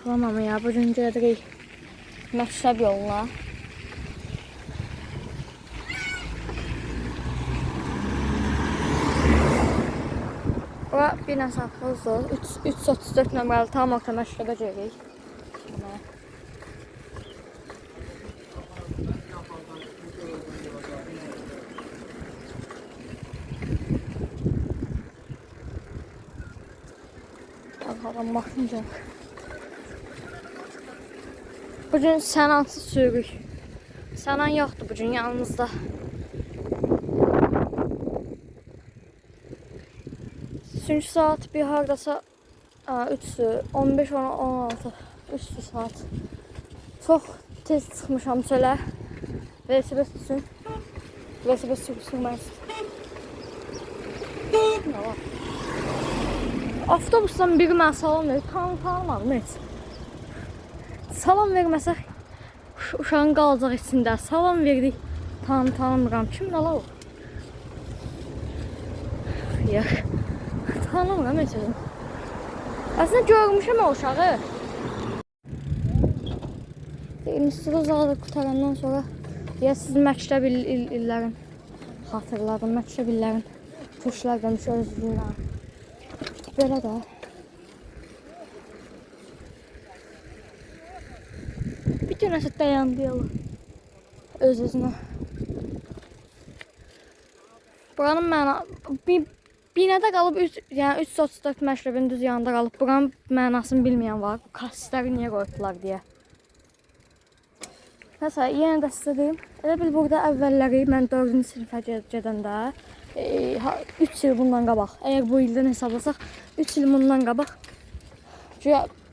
Tamam ya, bugün gedirik məktəb yoluna. Bura bir nəsə avtobusdur. 334 nömrəli tam orta məktəbə gedirik. Bakalım maşınca. Bugün Sənansız sürürük. Sənan yoxdur bugün yanımızda. Üçüncü saat bir hardasa 3'sü, 15, 16, 3 saat. Çox tez çıxmışam çölə. Velosiped üçün. Velosiped sürmez. Avtobusdan biri mənə salam verir. Tanımadım heç. Salam verməsə uşağın qalacaq içində. Salam verdik. Tanımıram. Kimdir ala o? Yox. Tanımıram heç adam. Aslında görmüşəm o uşağı. İnstitutu zaten qutarandan sonra ya siz məktəb illərin xatırladım. Məktəb illərin köşklər demiş özlüyünə. Belə də. Bir dönəsə dayandı yolu. Öz-özünə. Buranın məna... Binədə qalıb, yəni 334 məktəbin düz yanında qalıb. Buranın mənasını bilməyən var. Bu kassisləri niyə qoydular deyə. Məsələn, yenə də sizə deyim. Elə bil burada əvvəlləri mən 4-cü sinifə gedəndə 3 il bundan qabaq. Əgər bu ildən hesablasaq 3 il bundan qabaq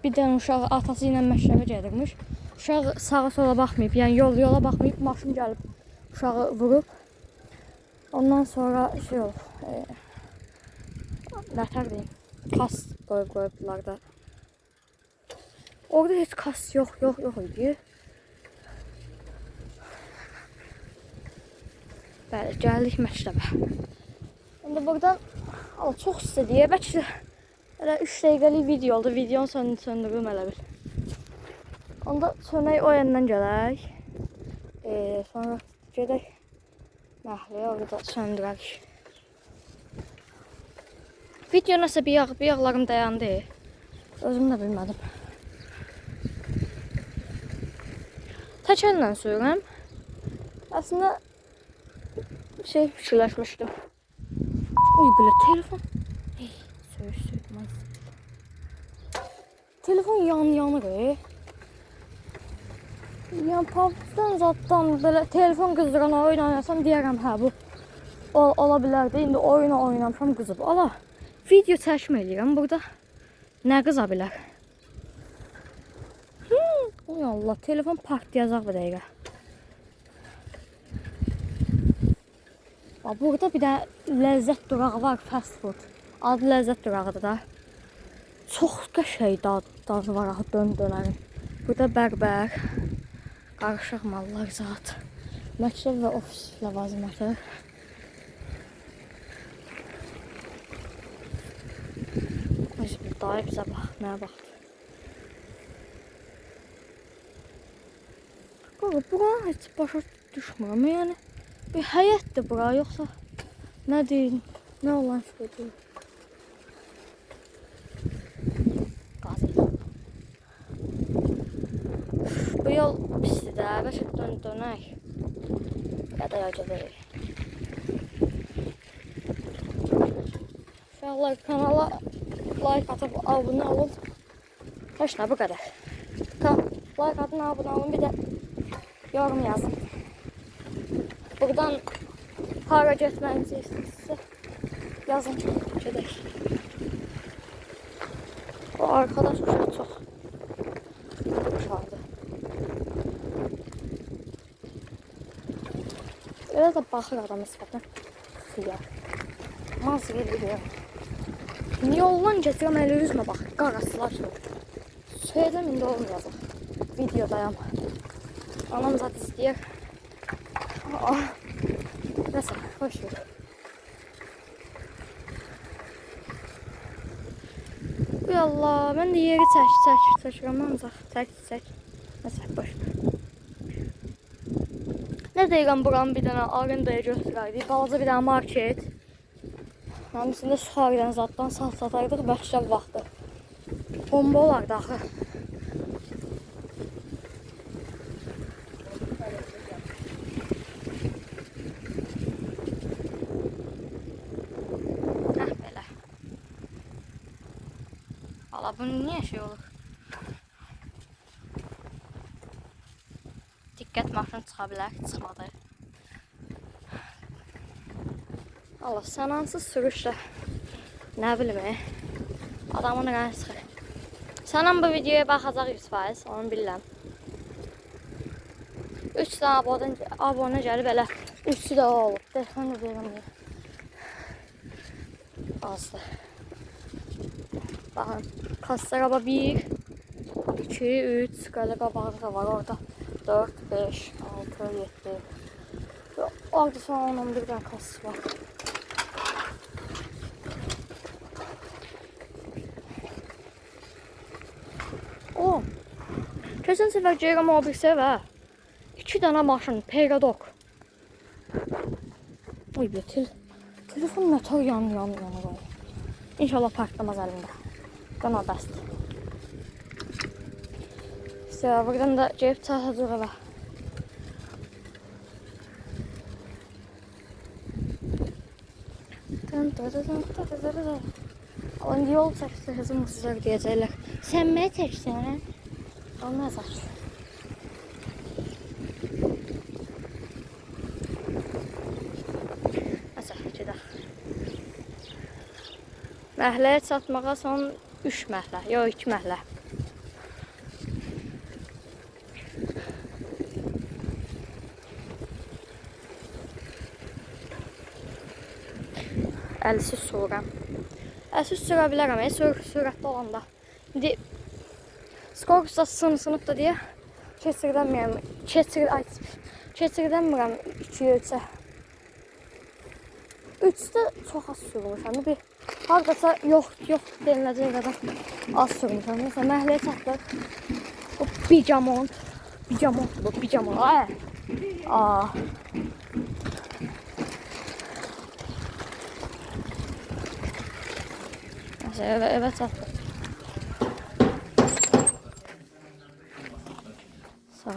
bir dənə uşaq atası ilə məktəbə gedirmiş. Uşaq sağa sola baxmayıb, yəni yola baxmayıb, maşın gəlib uşağı vurub. Ondan sonra şey olub. Nətər deyim? Kas qoyublar da. Orada heç kas yox idi. Bəli, gəldik məktəbə. İndi buradan çox istədiyə, bəlkə elə 3 dəqiqəlik video oldu. Videonu söndürürüm elə bil. Onda sönək o yandan gələk. Sonra gedək məhliyə, orada söndürək. Video nəsə bir yağlarım dayandı. Özüm də bilmədim. Tək əllə sürürəm. Aslında şey fikirləşmişdim. Uy, belə telefon. Söydüm. Telefon yanır. Yəni pavdan zatdan belə telefon qızdıran oyun oynasam deyərəm hə bu ola bilərdi. İndi oyun oynamışam qızıb. Ala video çəkmə eləyirəm burada. Nə qıza bilər? Oy Allah, telefon partlayacaq bir dəqiqə. Burada bir də ləzzət durağı var, fast food. Adı ləzzət durağıdır da. Çox qəşəng dadı var axı dönərin. Burada bərbər, qarışıq mallar zat. Məktəb və ofis ləvazimatı. Dayı bizə bax, nəyə baxdı. Bura heç başa düşmürəm, yəni bir həyətdir bura, yoxsa nə deyil, nə olan şeydir. Qazı. Bu yol pisdir də, bəlkə dönək. Qədə yol gedərik. Uşaqlar kanala like atıp abone olun. Heç nə bu qədər. Like atın, abone olun, bir də yorum yazın. Buradan hara getməyinizi istəyirsə yazın, gedək. O arkadaş uşaq çox uşaqdır. Elə də baxır adamın sifətinə. Xiyar. Maz gedir. Yoldan getirəm, elə üzmə bax, qarasılar çox. Söyəcəm, indi olmayacaq. Videodayam. Anam zat istəyir. Nəsə, hoş ver. Uy Allah, mən də yeri çəkirəm ancaq. Çək. Nəsə, boş ver. Nə deyirəm, buranın bir dənə arendaya götürərdik. Balaca bir dənə market. Həmçində suxarıdan zaddan satardık, bəşşəv vaxtı. Bomba olardı axı. Belə. Valla bunun niyə şey olur? Diqqət maşın çıxa bilər, çıxmadı. Allah, sən hansı sürüşlə, nə bilim, adamın rəng çıxır. Sənin bu videoya baxacaq 100%, onu bilirəm. 3 dənə abunə gəlib, elə 3'ü də o olub. Dəxən də deyirəm. Azdır. Baxın, kassa qaba 1, 2, 3, qələ qabağı da var orada. 4, 5, 6, 7. Orada sonra 11 dənə kassa var. O, keçən səfər gəlirəm o bir sevə. 2 dənə maşın, Pegadok. Oy be, telefon nətər yanı qoyur. İnşallah partlamaz əlində. Qana bəsdir. İşte buradan da gəlib çatacaq evə. Alan yol çəksə hızım hızlar deyəcəklər. Sən mənə çəksən? Olmaz aç. Məhləyə çatmağa son 3 məhlə, yox 2 məhlə. Əlsiz sürürəm. Əlsiz sürə bilərəm, sürətli olanda. İndi Skorpusda sınıb da deyə keçirdəmirəm 2-yə 3-ə. 3'də çox az sürmüşəm. Bir hardasa yox deniləcək qədər az sürmüşəm. Məsələn, məhləyə çatdıq. Bu Bicamont. Mesela eve çatdıq. Sağ ol.